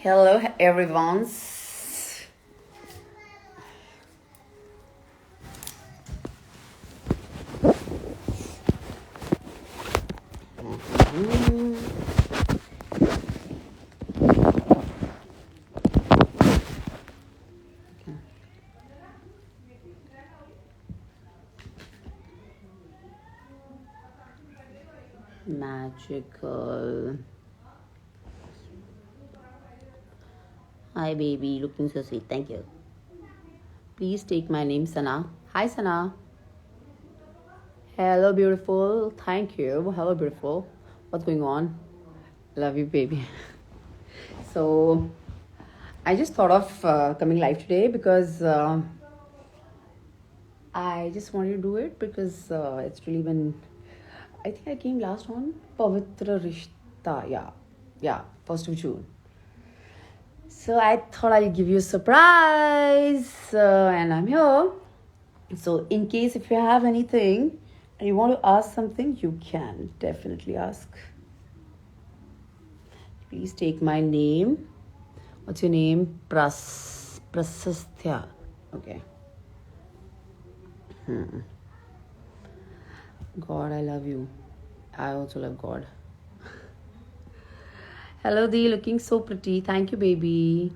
Hello, everyone. Magical. Hi, baby. Looking so sweet. Thank you. Please take my name, Sana. Hi, Sana. Hello, beautiful. Thank you. Hello, beautiful. What's going on? Love you, baby. So, I just thought of coming live today because I just wanted to do it because it's really been. I think I came last on Pavitra Rishta. Yeah, 1st of June. So I thought I'll give you a surprise, and I'm here. So in case if you have anything and you want to ask something, you can definitely ask. Please take my name. What's your name? Prasastya. Okay. God, I love you. I also love God. Hello, Dee. Looking so pretty. Thank you, baby.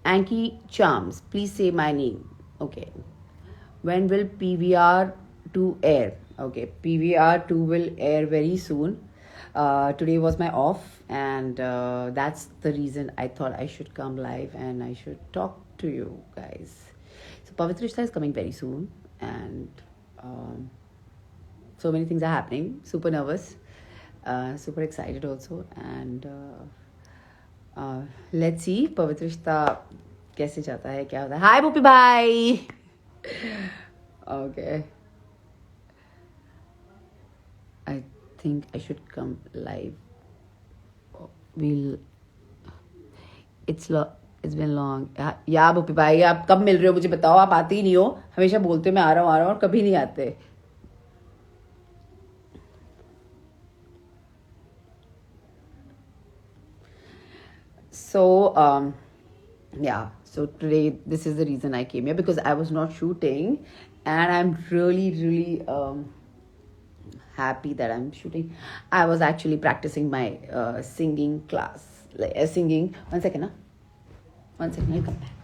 Anki Charms. Please say my name. Okay. When will PVR 2 air? Okay, PVR 2 will air very soon. Today was my off, and that's the reason I thought I should come live and I should talk to you guys. So, Pavitrishta is coming very soon, and so many things are happening. Super nervous, super excited also, and let's see Pavitrishta कैसे जाता है क्या होता है. Hi, Pupi bhai. Okay. I think I should come live. It's been long. या बुपी भाई आप कब मिल रहे हो मुझे बताओ. आप आते ही नहीं हो. हमेशा बोलते हो मैं आ रहा हूँ और कभी नहीं आते. So yeah, so today this is the reason I came here, because I was not shooting, and I'm really happy that I'm shooting. I was actually practicing my singing class, like singing. 1 second, huh? 1 second, I'll come back.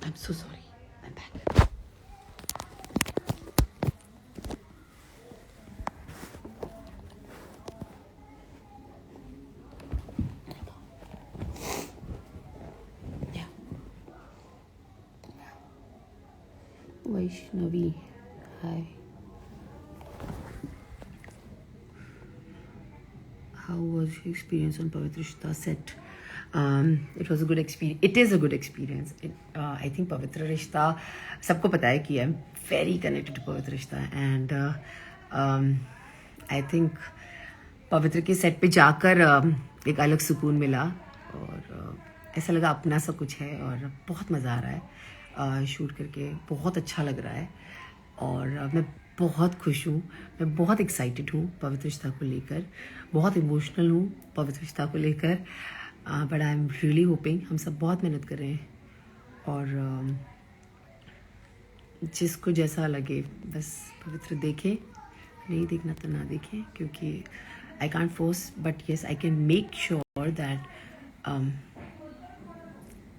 I'm so sorry. I'm back. Yeah. Vaishnavi. Hi. How was your experience on Pavitra set? It was a good experience. It is a good experience. I think Pavitra Rishta, सबको पता है कि I'm very connected to Pavitra Rishta, and I think पवित्र के set पे जाकर एक अलग सुकून मिला, और ऐसा लगा अपना सा कुछ है, और बहुत मज़ा आ रहा है शूट करके. बहुत अच्छा लग रहा है, और मैं बहुत खुश हूँ. मैं बहुत एक्साइटेड हूँ पवित्र रिश्ता को लेकर. बहुत इमोशनल हूँ पवित्र रिश्ता को लेकर. But I am really hoping. हम सब बहुत मेहनत कर रहे हैं, और जिसको जैसा लगे बस पवित्र देखे. नहीं देखना तो ना देखें, क्योंकि I can't force, but yes I can make sure that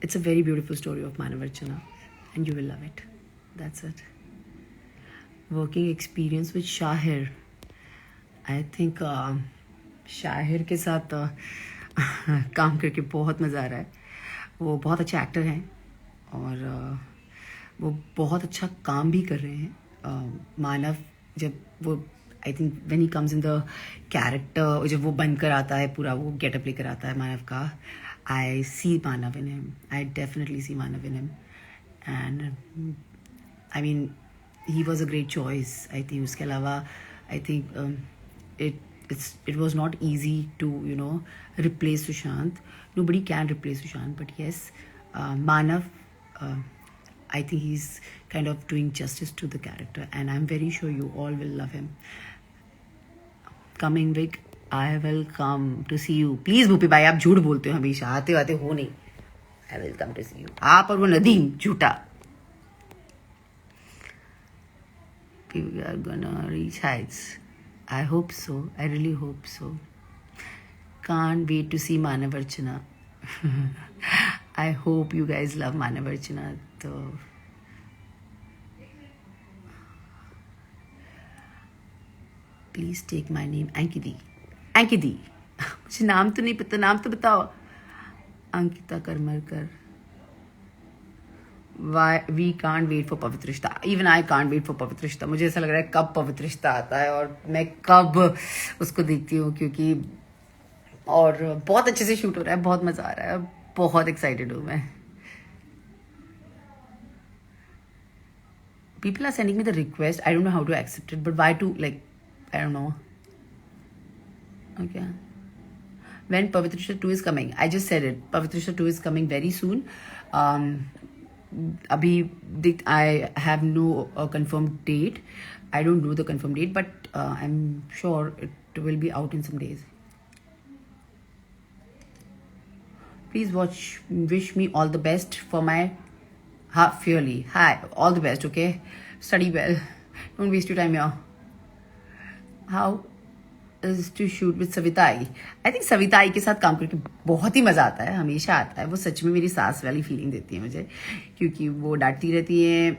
it's a very beautiful story of Manavarchana, and you will love it. That's it. Working experience with Shahir. I think Shahir के साथ काम करके बहुत मज़ा आ रहा है. वो बहुत अच्छे एक्टर हैं, और वो बहुत अच्छा काम भी कर रहे हैं. मानव जब वो I think when he comes in the character, जब वो बनकर आता है, पूरा वो गेटअप लेकर आता है मानव का, I see Manav in him. I definitely see Manav in him. And I mean, he was a great choice. I think उसके अलावा I think it was not easy to, you know, replace Sushant. Nobody can replace Sushant, but yes, Manav, I think he's kind of doing justice to the character, and I'm very sure you all will love him. Coming week, I will come to see you. Please Bhupi भाई, आप झूठ बोलते हो हमेशा, आते आते हो नहीं. I will come to see you. आप और वो नदीम झूठा. We are gonna reach heights. I hope so. I really hope so. Can't wait to see Manavarchana. I hope you guys love Manavarchana. So, please take my name. Ankidi. Ankidi. मुझे नाम तो नहीं पता, नाम तो बताओ. Ankita Karmarkar. Why we can't wait for पवित्र रिश्ता. Even I can't wait for पवित्र रिश्ता. मुझे ऐसा लग रहा है कब पवित्र रिश्ता आता है और मैं कब उसको देखती हूँ, क्योंकि और बहुत अच्छे से शूट हो रहा है, बहुत मजा आ रहा है, बहुत एक्साइटेड हूँ मैं. People are sending me the request. I don't know how to accept it, but why to, like, I don't know. Okay. When Pavitra Rishtha 2 is coming? I just said it. Pavitra Rishtha 2 is coming very soon. I have no confirmed date. I don't know the confirmed date, but I'm sure it will be out in some days. Please wish me all the best for my Fairly. Hi, all the best, okay? Study well. Don't waste your time here. How is to shoot with Savitai? I think Savitai के साथ काम करके बहुत ही मजा आता है, हमेशा आता है. वो सच में मेरी सास वाली फीलिंग देती है मुझे, क्योंकि वो डांटती रहती है.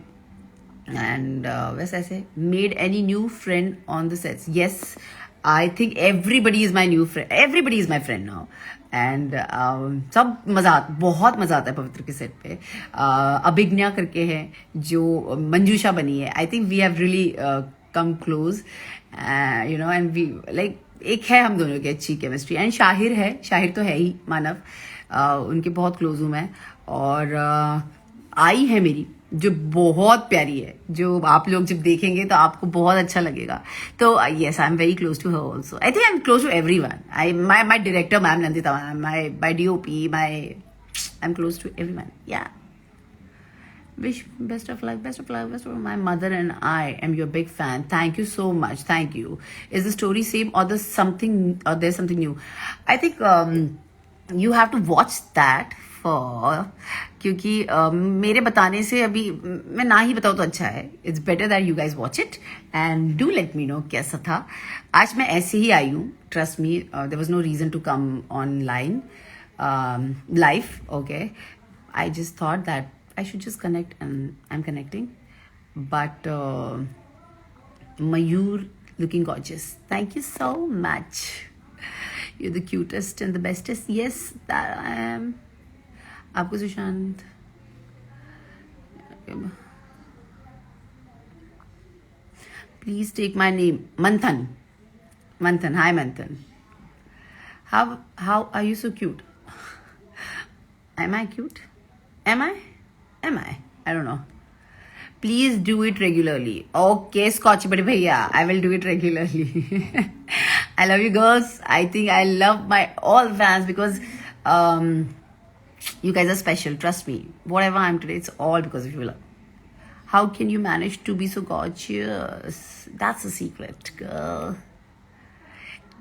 एंड वैसे ऐसे made any new friend on the sets? Yes, I think everybody is my new friend. Everybody is my friend now. And सब बहुत मजा आता है पवित्र के सेट पे. अभिज्ञा करके है जो मंजूषा बनी है. I think we have really come close, you know, and we like एक है हम दोनों की अच्छी केमिस्ट्री. एंड शाहिर है, शाहिर तो है ही मानव, उनके बहुत क्लोज हूँ मैं. और आई है मेरी जो बहुत प्यारी है, जो आप लोग जब देखेंगे तो आपको बहुत अच्छा लगेगा. तो yes, I am very close to her also. I think I am close to everyone. My director ma'am Nandita ma'am, my DOP, I am close to everyone. या wish best of luck, best of luck, best of luck. My mother and I am your big fan. Thank you so much. Thank you. Is the story same or there's something new? I think you have to watch that for, क्योंकि मेरे बताने से अभी मैं ना ही बताऊँ तो अच्छा है. It's better that you guys watch it and do let me know कैसा था. आज मैं ऐसे ही आई हूँ. Trust me, there was no reason to come online live. Okay, I just thought that I should just connect, and I'm connecting. But Mayur looking gorgeous. Thank you so much. You're the cutest and the bestest. Yes, that I am. आपको Sushant, please take my name. Manthan. Hi Manthan. How are you so cute? Am I cute? Am I? I don't know. Please do it regularly. Okay, Scotchy Buddy Bhaiya, I will do it regularly. I love you girls. I think I love my all fans because you guys are special. Trust me. Whatever I am today, it's all because of you. How can you manage to be so gorgeous? That's a secret, girl.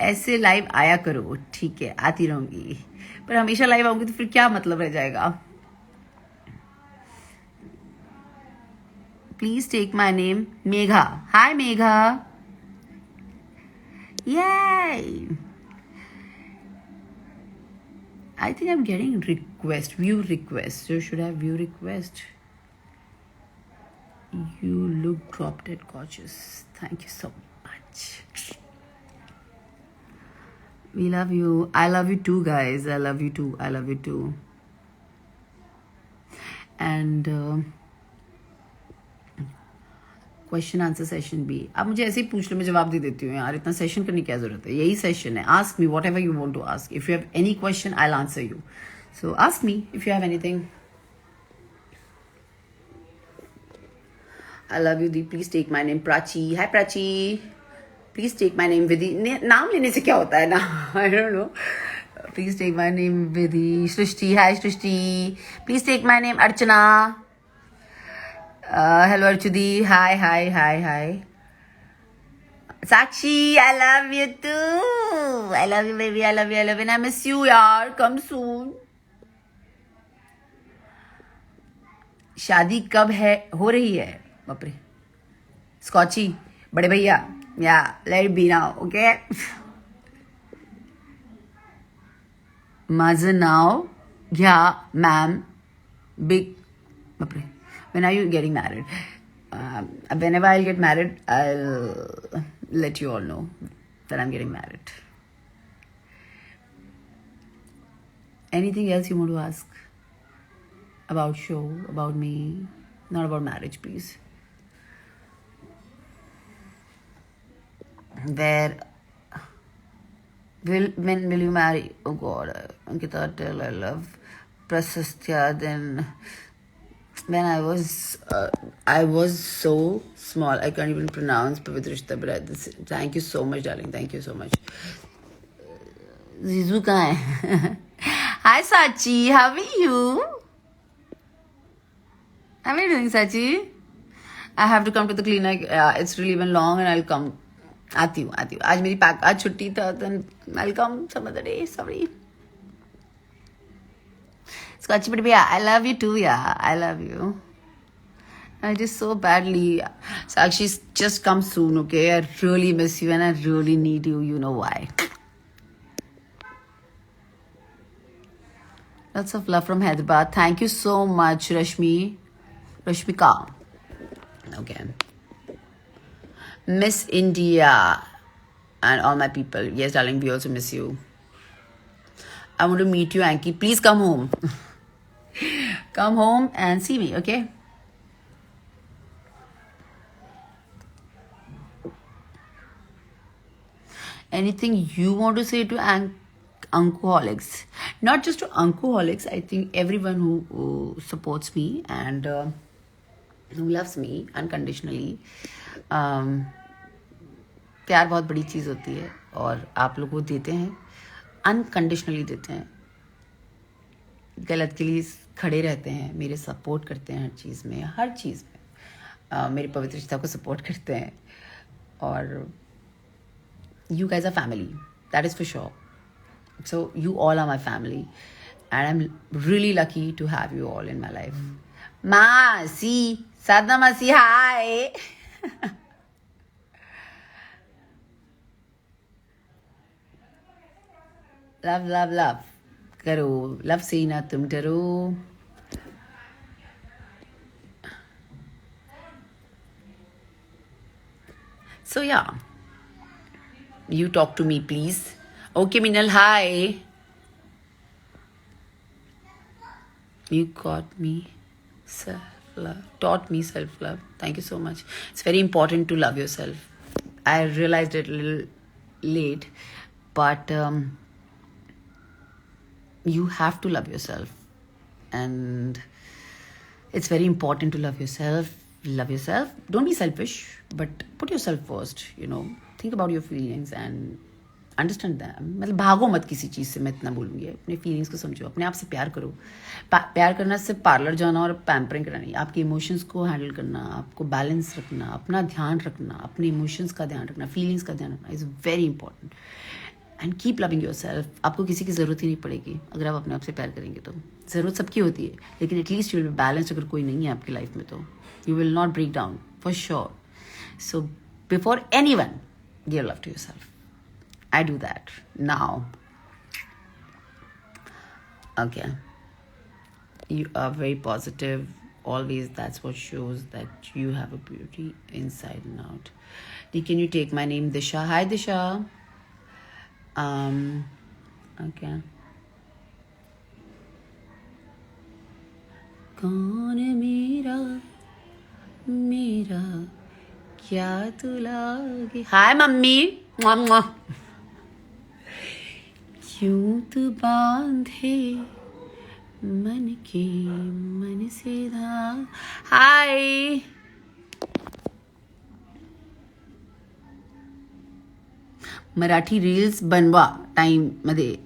ऐसे live आया करो, ठीक है, आती रहूंगी. पर हमेशा live आऊंगी तो फिर क्या मतलब रह जाएगा. Please take my name. Megha. Hi, Megha. Yay. I think I'm getting view request. So should I have view request? You look drop dead gorgeous. Thank you so much. We love you. I love you too, guys. I love you too. And question answer session भी आप मुझे ऐसे ही पूछ लो, मैं जवाब दे देती हूँ यार. इतना सेशन करने की क्या जरूरत है, यही सेशन है. Ask me whatever you want to ask. If you have any question I will answer you. So ask me if you have anything. I love you, Deep. Please take my name. Prachi. Hi, Prachi. Please take my name Vidhi. नाम लेने से क्या होता है ना? I don't know. Please take my name Vidhi. Srishti, hi Srishti. Please take my name Archana. Hello Archudi. Hi. Sakshi, I love you too. I love you baby. I love you. And I miss you yaar. Come soon. शादी कब है हो रही है? बाप रे. स्कॉची बड़े भैया. Yeah, let it be now, okay? Maza now. Yeah, ma'am. Big. बाप रे. When are you getting married? Whenever I'll get married, I'll let you all know that I'm getting married. Anything else you want to ask? About show, about me, not about marriage, please. When will you marry? Oh God, Ankita, tell I love Prasastya. Then when I was so small, I can't even pronounce Pavitrishta. But thank you so much, darling. Thank you so much. Zizu kahan hai? Hi Sachi, how are you? How are you doing, Sachi? I have to come to the clinic. It's really been long, and I'll come. आती हूँ. आज मेरी आज छुट्टी था, then I'll come some other day. Sorry. Scotchy, but yeah, I love you too. Yeah, I love you. I just so badly. Sakshi, just come soon, okay? I really miss you, and I really need you. You know why? Lots of love from Hyderabad. Thank you so much, Rashmika. Okay. Miss India and all my people. Yes, darling, we also miss you. I want to meet you, Anki. Please come home. Come home and see me, okay? Anything you want to say to Uncoholics? Not just to Uncoholics. I think everyone who supports me and who loves me unconditionally. प्यार बहुत बड़ी चीज़ होती है और आप लोग वो देते हैं, अनकंडीशनली देते हैं, गलत के लिए खड़े रहते हैं, मेरे सपोर्ट करते हैं हर चीज़ में मेरी पवित्रता को सपोर्ट करते हैं और you guys are family, that is for sure. So you all are my family and I'm really lucky to have you all in my life. Masi, Sadna Masi, hi. love करो, love से ना तुम डरो. So yeah, you talk to me please. Okay Minal, hi. You taught me self-love. Thank you so much. It's very important to love yourself. I realized it a little late, but you have to love yourself, and it's very important to love yourself. Don't be selfish, but put yourself first. Think about your feelings and understand them. मतलब भागो मत किसी चीज़ से, मैं इतना बोलूँगी. अपने feelings को समझो, अपने आप से प्यार करो. प्यार करना सिर्फ पार्लर जाना और पैम्परिंग करना नहीं, आपके इमोशंस को हैंडल करना, आपको बैलेंस रखना, अपना ध्यान रखना, अपने इमोशंस का ध्यान रखना, फीलिंग्स का ध्यान रखना is very important. And keep loving your self. आपको किसी की ज़रूरत ही नहीं पड़ेगी अगर आप अपने आप से प्यार करेंगे तो. ज़रूरत सबकी होती है, लेकिन at least you will be balanced. अगर कोई नहीं है आपकी लाइफ में तो you will not break down for sure. So before anyone, give love to yourself. I do that now. Okay. You are very positive. Always, that's what shows that you have a beauty inside and out. Can you take my name, Disha? Hi, Disha. Okay. कौन मेरा क्या तू लागे. Hi, mummy. Mwah. क्यों तू बांधे मन से धार. हाय. मराठी रील्स बनवा टाइम मध्ये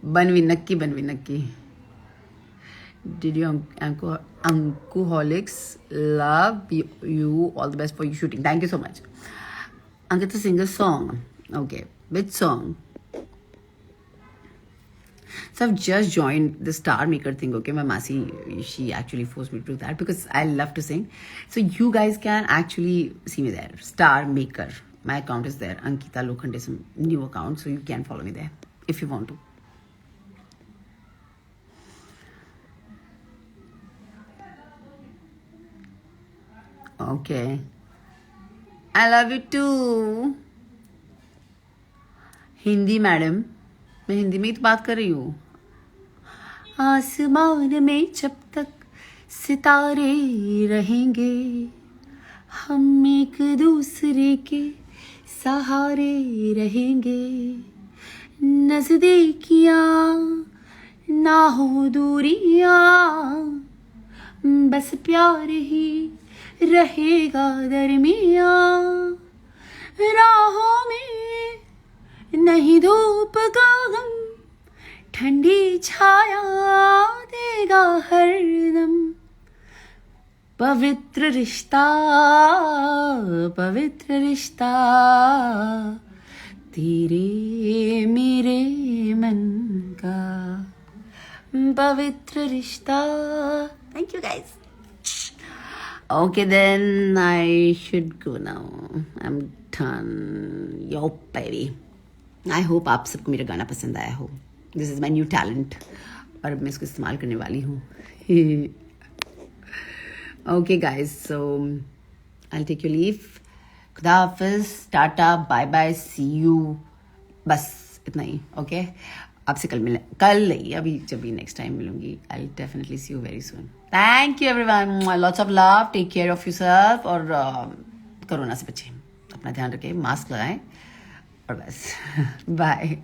बनवीन नक्की. Did you Ankuholics love you, all the best for your shooting. Thank you so much. Ankita, sing a song. Okay, which song? So I've just joined the Star Maker thing. Okay, my Masi, she actually forced me to do that because I love to sing. So you guys can actually see me there. Star Maker. My account is there. Ankita Lokhande is a new account, so you can follow me there if you want to. Okay. I love you too. Hindi madam, मैं हिंदी में ही तो बात कर रही हूँ. आसमान में जब तक सितारे रहेंगे, हम एक दूसरे के सहारे रहेंगे. नजदीकियाँ ना हो दूरियाँ, बस प्यार ही रहेगा दरमियाँ. राहों में नहीं धूप का गम, ठंडी छाया देगा हरदम. पवित्र रिश्ता तेरे मेरे मन का, पवित्र रिश्ता. Thank you guys. Okay, then I should go now. I'm done. Yo, baby. I hope आप सबको मेरा गाना पसंद आया हो. This is my new talent. और अब मैं इसको इस्तेमाल करने वाली हूँ. Okay, guys. So I'll take your leave. खुदा हाफिज, tata, bye bye, see you. बस इतना ही. Okay. आपसे कल नहीं, अभी जब भी नेक्स्ट टाइम मिलूंगी. I'll definitely see you very soon. Thank you everyone. Lots of love. Take care of yourself. और कोरोना से बचें. अपना ध्यान रखें. मास्क लगाएं. और बस. बाय.